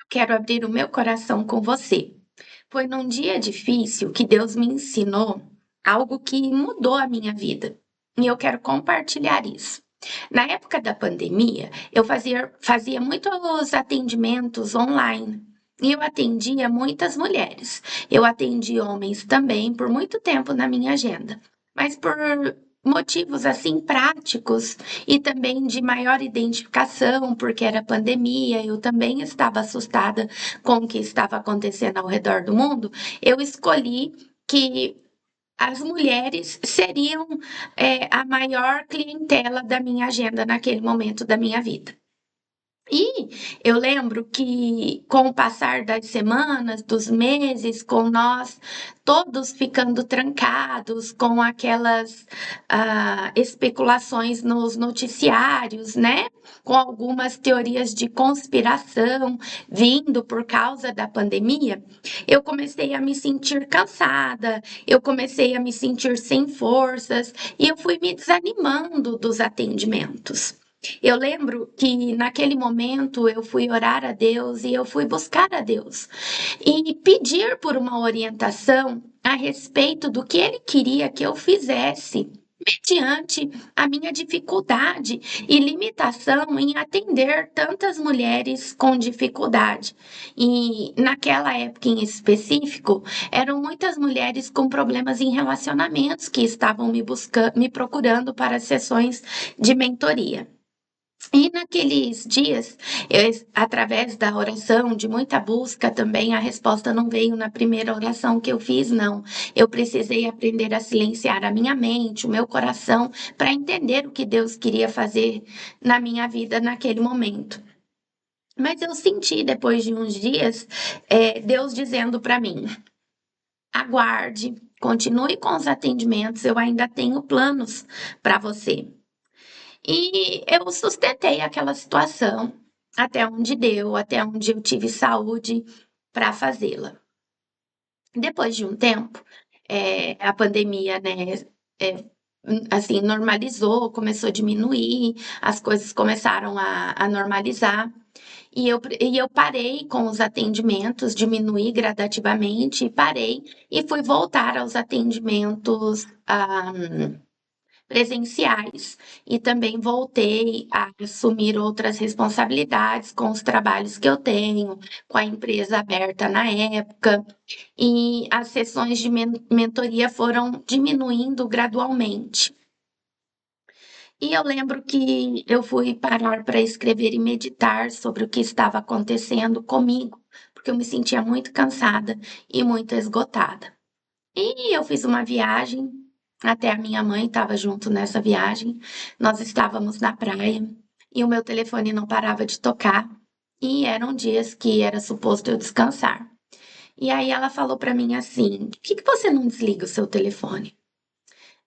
Quero abrir o meu coração com você. Foi num dia difícil que Deus me ensinou algo que mudou a minha vida. E eu quero compartilhar isso. Na época da pandemia, eu fazia muitos atendimentos online. E eu atendia muitas mulheres. Eu atendi homens também por muito tempo na minha agenda. Mas por motivos assim práticos e também de maior identificação, porque era pandemia, eu também estava assustada com o que estava acontecendo ao redor do mundo, eu escolhi que as mulheres seriam a maior clientela da minha agenda naquele momento da minha vida. E eu lembro que, com o passar das semanas, dos meses, com nós todos ficando trancados, com aquelas especulações nos noticiários, né? Com algumas teorias de conspiração vindo por causa da pandemia, eu comecei a me sentir cansada, eu comecei a me sentir sem forças e eu fui me desanimando dos atendimentos. Eu lembro que naquele momento eu fui orar a Deus e eu fui buscar a Deus e pedir por uma orientação a respeito do que Ele queria que eu fizesse, mediante a minha dificuldade e limitação em atender tantas mulheres com dificuldade. E naquela época em específico, eram muitas mulheres com problemas em relacionamentos que estavam me procurando para sessões de mentoria. E naqueles dias, através da oração, de muita busca também, a resposta não veio na primeira oração que eu fiz, não. Eu precisei aprender a silenciar a minha mente, o meu coração, para entender o que Deus queria fazer na minha vida naquele momento. Mas eu senti, depois de uns dias, Deus dizendo para mim: aguarde, continue com os atendimentos, eu ainda tenho planos para você. E eu sustentei aquela situação até onde deu, até onde eu tive saúde para fazê-la. Depois de um tempo, a pandemia, né, assim, normalizou, começou a diminuir, as coisas começaram a normalizar. E eu parei com os atendimentos, diminuí gradativamente, parei e fui voltar aos atendimentos presenciais e também voltei a assumir outras responsabilidades com os trabalhos que eu tenho, com a empresa aberta na época, e as sessões de mentoria foram diminuindo gradualmente. E eu lembro que eu fui parar para escrever e meditar sobre o que estava acontecendo comigo, porque eu me sentia muito cansada e muito esgotada. E eu fiz uma viagem, até a minha mãe estava junto nessa viagem. Nós estávamos na praia e o meu telefone não parava de tocar. E eram dias que era suposto eu descansar. E aí ela falou para mim assim: por que você não desliga o seu telefone?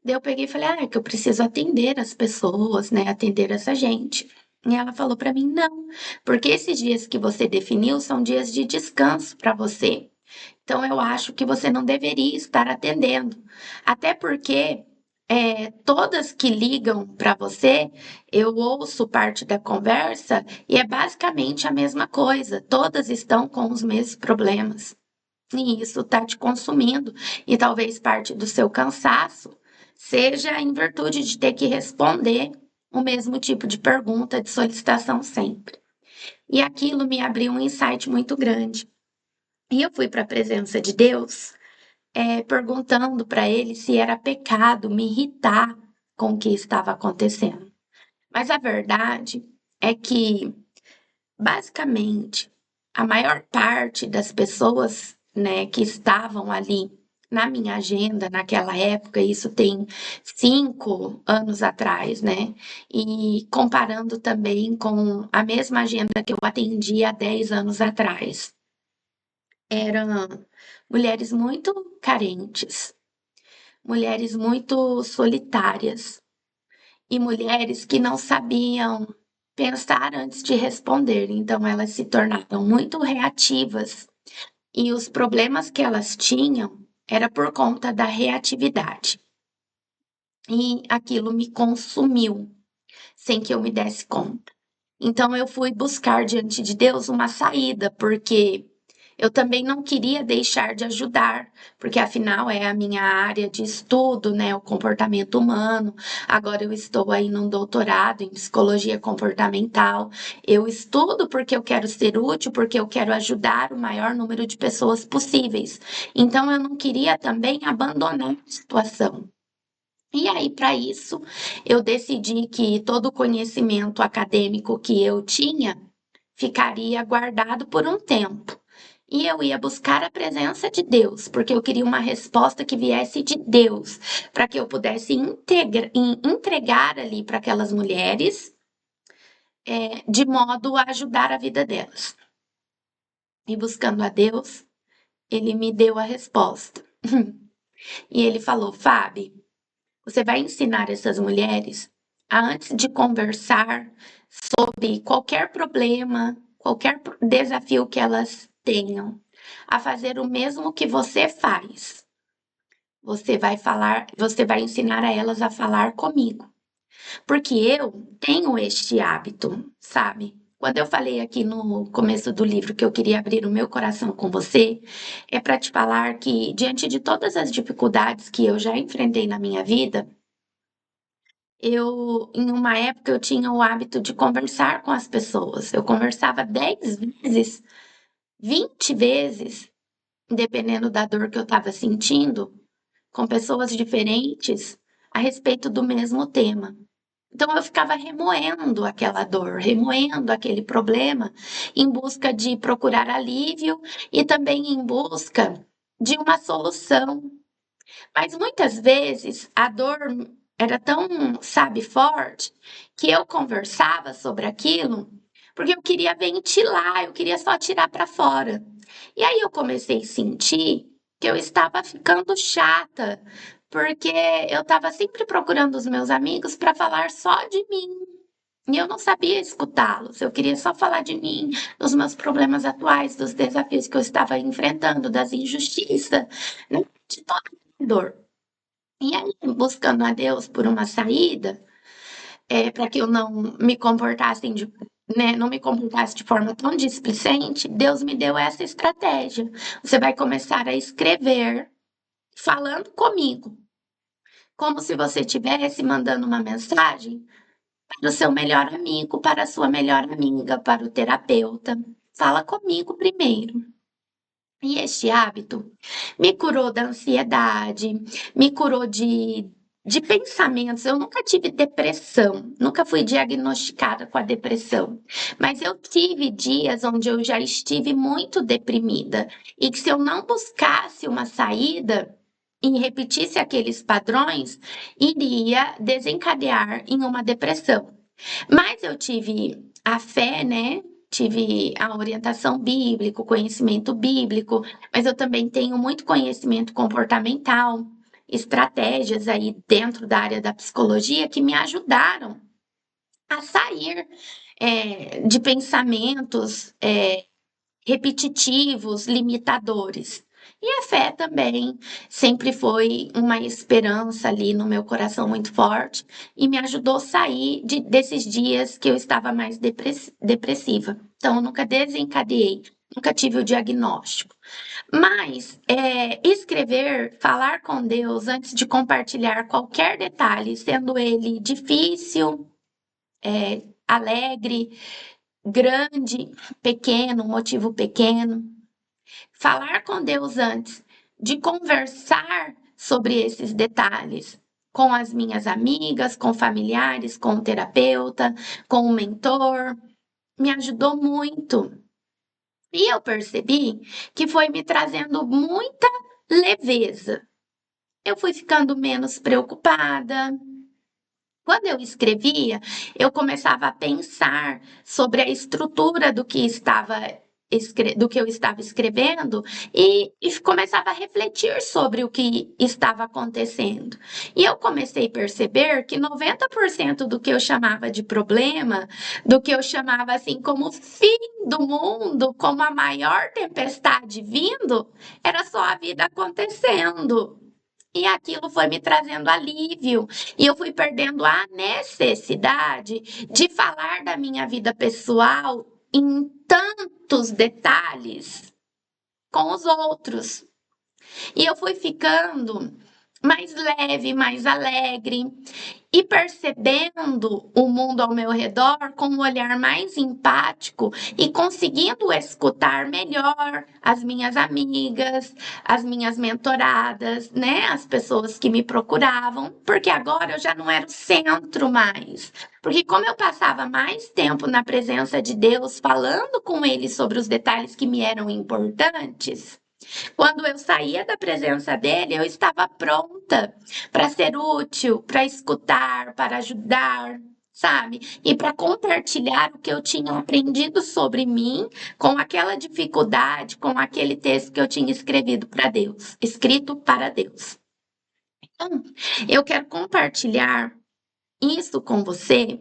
Daí eu peguei e falei: ah, é que eu preciso atender as pessoas, né? Atender essa gente. E ela falou para mim: não, porque esses dias que você definiu são dias de descanso para você. Então, eu acho que você não deveria estar atendendo. Até porque todas que ligam para você, eu ouço parte da conversa e é basicamente a mesma coisa. Todas estão com os mesmos problemas. E isso está te consumindo. E talvez parte do seu cansaço seja em virtude de ter que responder o mesmo tipo de pergunta, de solicitação sempre. E aquilo me abriu um insight muito grande. E eu fui para a presença de Deus, perguntando para ele se era pecado me irritar com o que estava acontecendo. Mas a verdade é que, basicamente, a maior parte das pessoas, né, que estavam ali na minha agenda naquela época, isso tem 5 anos atrás, né? E comparando também com a mesma agenda que eu atendi há 10 anos atrás. Eram mulheres muito carentes, mulheres muito solitárias e mulheres que não sabiam pensar antes de responder, então elas se tornavam muito reativas e os problemas que elas tinham era por conta da reatividade. E aquilo me consumiu sem que eu me desse conta. Então eu fui buscar diante de Deus uma saída, porque eu também não queria deixar de ajudar, porque afinal é a minha área de estudo, né, o comportamento humano. Agora eu estou aí num doutorado em psicologia comportamental. Eu estudo porque eu quero ser útil, porque eu quero ajudar o maior número de pessoas possíveis. Então eu não queria também abandonar a situação. E aí, para isso, eu decidi que todo o conhecimento acadêmico que eu tinha ficaria guardado por um tempo. E eu ia buscar a presença de Deus, porque eu queria uma resposta que viesse de Deus, para que eu pudesse entregar ali para aquelas mulheres, de modo a ajudar a vida delas. E buscando a Deus, ele me deu a resposta. E ele falou: Fábio, você vai ensinar essas mulheres a, antes de conversar sobre qualquer problema, qualquer desafio que elas tenham, a fazer o mesmo que você faz. Você vai ensinar a elas a falar comigo. Porque eu tenho este hábito, sabe? Quando eu falei aqui no começo do livro que eu queria abrir o meu coração com você, é para te falar que, diante de todas as dificuldades que eu já enfrentei na minha vida, em uma época, eu tinha o hábito de conversar com as pessoas. Eu conversava 10 vezes, 20 vezes, dependendo da dor que eu estava sentindo, com pessoas diferentes a respeito do mesmo tema. Então eu ficava remoendo aquela dor, remoendo aquele problema, em busca de procurar alívio e também em busca de uma solução. Mas muitas vezes a dor era tão, sabe, forte, que eu conversava sobre aquilo porque eu queria ventilar, eu queria só tirar para fora. E aí eu comecei a sentir que eu estava ficando chata, porque eu estava sempre procurando os meus amigos para falar só de mim. E eu não sabia escutá-los, eu queria só falar de mim, dos meus problemas atuais, dos desafios que eu estava enfrentando, das injustiças, né? De toda a dor. E aí, buscando a Deus por uma saída, para que eu não me comportasse não me comportasse de forma tão displicente, Deus me deu essa estratégia. Você vai começar a escrever falando comigo, como se você estivesse mandando uma mensagem para o seu melhor amigo, para a sua melhor amiga, para o terapeuta. Fala comigo primeiro. E este hábito me curou da ansiedade, me curou de pensamentos. Eu nunca tive depressão, nunca fui diagnosticada com a depressão, mas eu tive dias onde eu já estive muito deprimida e que se eu não buscasse uma saída e repetisse aqueles padrões, iria desencadear em uma depressão. Mas eu tive a fé, né? Tive a orientação bíblica, o conhecimento bíblico, mas eu também tenho muito conhecimento comportamental, estratégias aí dentro da área da psicologia que me ajudaram a sair de pensamentos repetitivos, limitadores. E a fé também sempre foi uma esperança ali no meu coração muito forte e me ajudou a sair desses dias que eu estava mais depressiva. Então, eu nunca desencadeei, nunca tive o diagnóstico. Mas escrever, falar com Deus antes de compartilhar qualquer detalhe, sendo ele difícil, alegre, grande, pequeno, motivo pequeno, falar com Deus antes de conversar sobre esses detalhes com as minhas amigas, com familiares, com o terapeuta, com o mentor, me ajudou muito. E eu percebi que foi me trazendo muita leveza. Eu fui ficando menos preocupada. Quando eu escrevia, eu começava a pensar sobre a estrutura do que eu estava escrevendo e começava a refletir sobre o que estava acontecendo. E eu comecei a perceber que 90% do que eu chamava de problema, do que eu chamava assim como fim do mundo, como a maior tempestade vindo, era só a vida acontecendo. E aquilo foi me trazendo alívio, e eu fui perdendo a necessidade de falar da minha vida pessoal em tantos detalhes com os outros. E eu fui ficando mais leve, mais alegre e percebendo o mundo ao meu redor com um olhar mais empático e conseguindo escutar melhor as minhas amigas, as minhas mentoradas, né? As pessoas que me procuravam, porque agora eu já não era o centro mais. Porque como eu passava mais tempo na presença de Deus, falando com Ele sobre os detalhes que me eram importantes, quando eu saía da presença dele, eu estava pronta para ser útil, para escutar, para ajudar, sabe? E para compartilhar o que eu tinha aprendido sobre mim com aquela dificuldade, com aquele texto que eu tinha escrevido para Deus, escrito para Deus. Então, eu quero compartilhar isso com você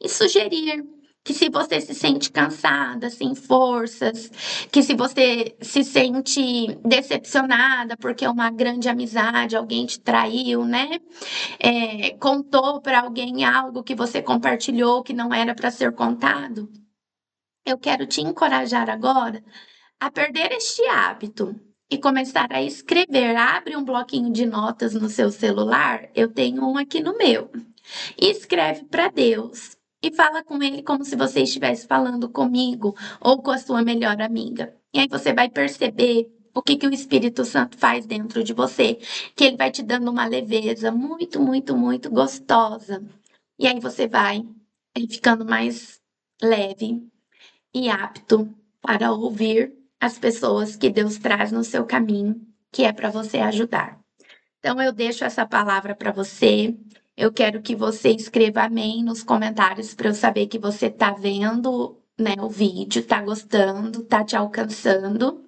e sugerir que se você se sente cansada, sem forças, que se você se sente decepcionada porque uma grande amizade, alguém te traiu, né? Contou para alguém algo que você compartilhou que não era para ser contado, eu quero te encorajar agora a perder este hábito e começar a escrever. Abre um bloquinho de notas no seu celular, eu tenho um aqui no meu. E escreve para Deus e fala com ele como se você estivesse falando comigo ou com a sua melhor amiga. E aí você vai perceber o que o Espírito Santo faz dentro de você, que ele vai te dando uma leveza muito, muito, muito gostosa. E aí você vai ficando mais leve e apto para ouvir as pessoas que Deus traz no seu caminho, que é para você ajudar. Então eu deixo essa palavra para você. Eu quero que você escreva amém nos comentários para eu saber que você está vendo, né, o vídeo, está gostando, está te alcançando.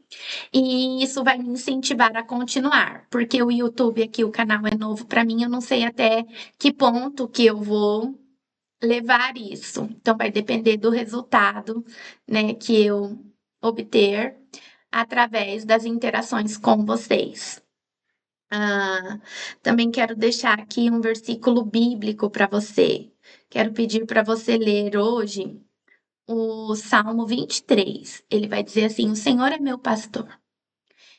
E isso vai me incentivar a continuar, porque o YouTube aqui, o canal é novo para mim, eu não sei até que ponto que eu vou levar isso. Então vai depender do resultado, né, que eu obter através das interações com vocês. Também quero deixar aqui um versículo bíblico para você. Quero pedir para você ler hoje o Salmo 23. Ele vai dizer assim: O Senhor é meu pastor.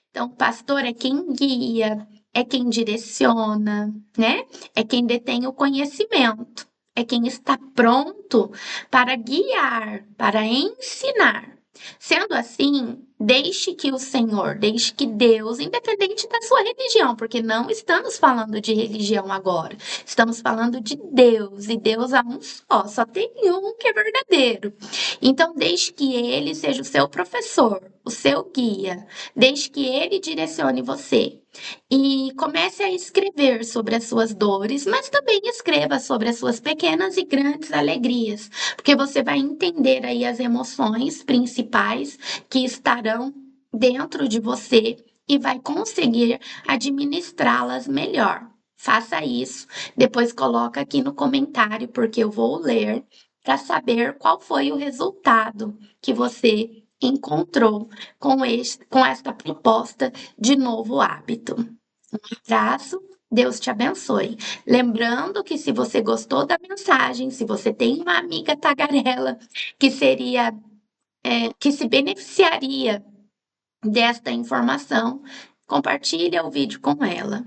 Então, pastor é quem guia, é quem direciona, né? É quem detém o conhecimento, é quem está pronto para guiar, para ensinar. Sendo assim, deixe que o Senhor, deixe que Deus, independente da sua religião, porque não estamos falando de religião agora, estamos falando de Deus, e Deus há um só tem um que é verdadeiro. Então, deixe que Ele seja o seu professor, o seu guia, deixe que Ele direcione você. E comece a escrever sobre as suas dores, mas também escreva sobre as suas pequenas e grandes alegrias, porque você vai entender aí as emoções principais que estarão dentro de você e vai conseguir administrá-las melhor. Faça isso, depois coloca aqui no comentário, porque eu vou ler para saber qual foi o resultado que você encontrou com esta proposta de novo hábito. Um abraço, Deus te abençoe. Lembrando que se você gostou da mensagem, se você tem uma amiga tagarela que que se beneficiaria desta informação, compartilhe o vídeo com ela.